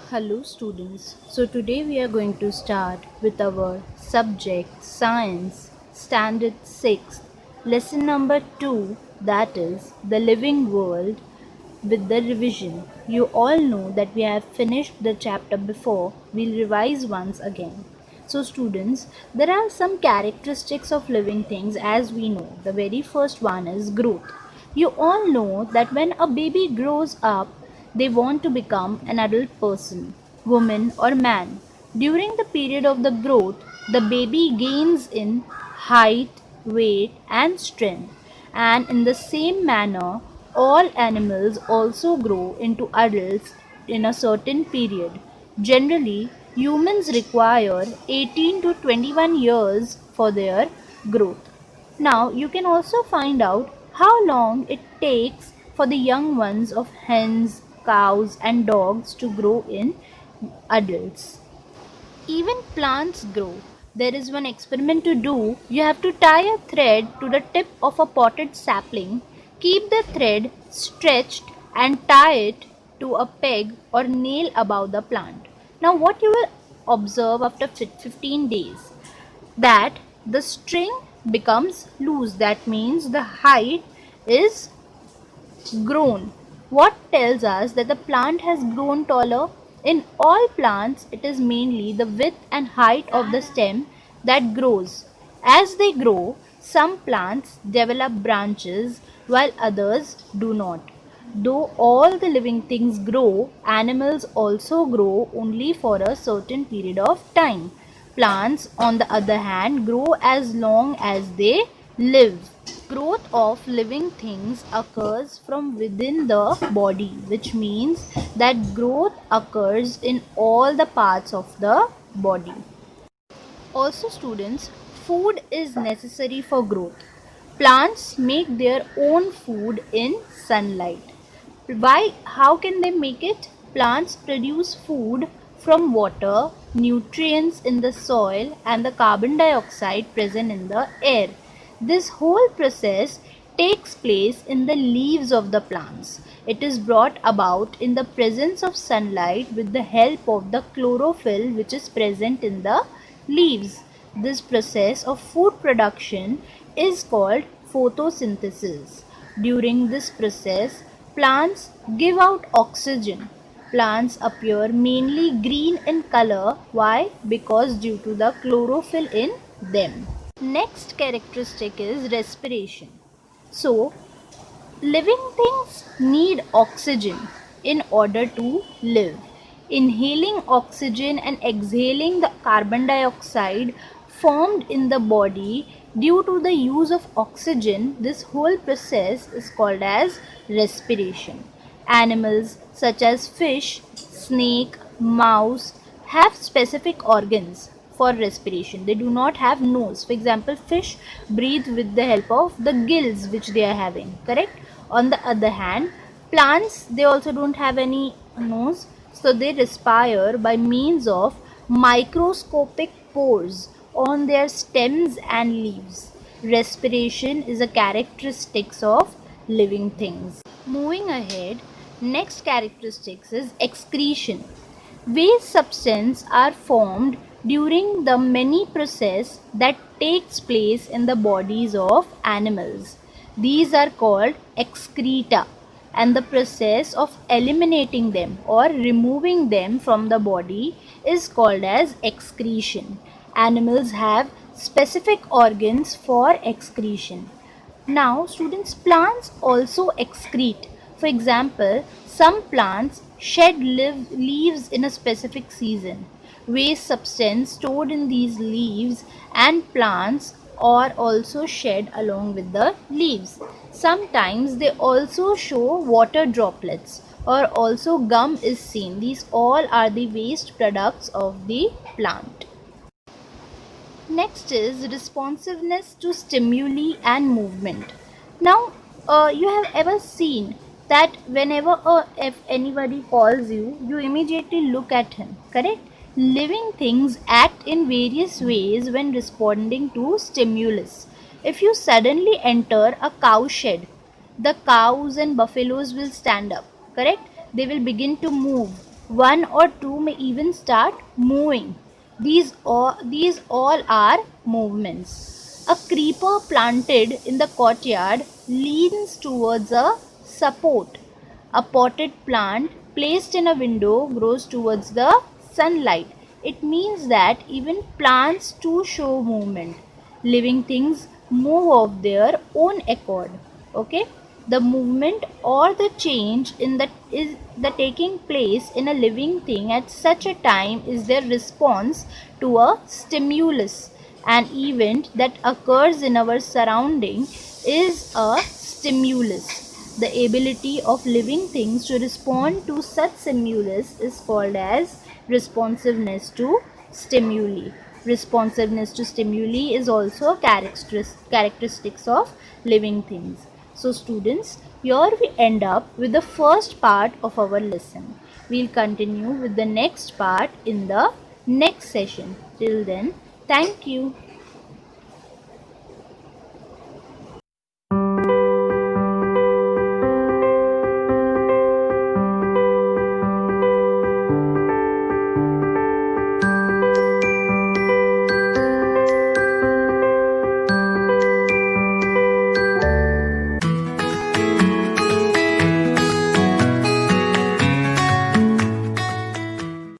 Hello students. So today we are going to start with our subject Science Standard 6 lesson number 2, that is the living world, with the revision. You all know that we have finished the chapter before. We'll revise once again. So students, there are some characteristics of living things as we know. The very first one is growth. You all know that when a baby grows up, they want to become an adult person, woman or man. During the period of the growth, the baby gains in height, weight and strength. And in the same manner, all animals also grow into adults in a certain period. Generally, humans require 18 to 21 years for their growth. Now you can also find out how long it takes for the young ones of hens, cows and dogs to grow in adults. Even plants grow. There is one experiment to do. You have to tie a thread to the tip of a potted sapling, keep the thread stretched and tie it to a peg or nail above the plant. Now what you will observe after 15 days, that the string becomes loose. That means the height is grown. What tells us that the plant has grown taller? In all plants, it is mainly the width and height of the stem that grows. As they grow, some plants develop branches while others do not. Though all the living things grow, animals also grow only for a certain period of time. Plants, on the other hand, grow as long as they live. Growth of living things occurs from within the body, which means that growth occurs in all the parts of the body. Also students, food is necessary for growth. Plants make their own food in sunlight. Why? How can they make it? Plants produce food from water, nutrients in the soil and the carbon dioxide present in the air. This whole process takes place in the leaves of the plants. It is brought about in the presence of sunlight with the help of the chlorophyll which is present in the leaves. This process of food production is called photosynthesis. During this process, plants give out oxygen. Plants appear mainly green in color. Why? Because due to the chlorophyll in them. Next characteristic is respiration. So, living things need oxygen in order to live. Inhaling oxygen and exhaling the carbon dioxide formed in the body due to the use of oxygen, this whole process is called as respiration. Animals such as fish, snake, mouse have specific organs for respiration. They do not have nose. For example, fish breathe with the help of the gills which they are having, correct? On the other hand, plants, they also don't have any nose, so they respire by means of microscopic pores on their stems and leaves. Respiration is a characteristic of living things. Moving ahead, next characteristics is excretion. Waste substances are formed during the many process that takes place in the bodies of animals. These are called excreta, and the process of eliminating them or removing them from the body is called as excretion. Animals have specific organs for excretion. Now students, plants also excrete. For example, some plants shed leaves in a specific season. Waste substance stored in these leaves and plants are also shed along with the leaves. Sometimes they also show water droplets or also gum is seen. These all are the waste products of the plant. Next is responsiveness to stimuli and movement. Now, you have ever seen that whenever if anybody calls you, you immediately look at him, correct? Living things act in various ways when responding to stimulus. If you suddenly enter a cow shed, the cows and buffaloes will stand up, correct? They will begin to move. One or two may even start moving. These all are movements. A creeper planted in the courtyard leans towards a support. A potted plant placed in a window grows towards the sunlight. It means that even plants too show movement. Living things move of their own accord. Okay? The movement or the change in the is the taking place in a living thing at such a time is their response to a stimulus. An event that occurs in our surrounding is a stimulus. The ability of living things to respond to such stimulus is called as responsiveness to stimuli. Responsiveness to stimuli is also a characteristics of living things. So students, here we end up with the first part of our lesson. We'll continue with the next part in the next session. Till then, thank you.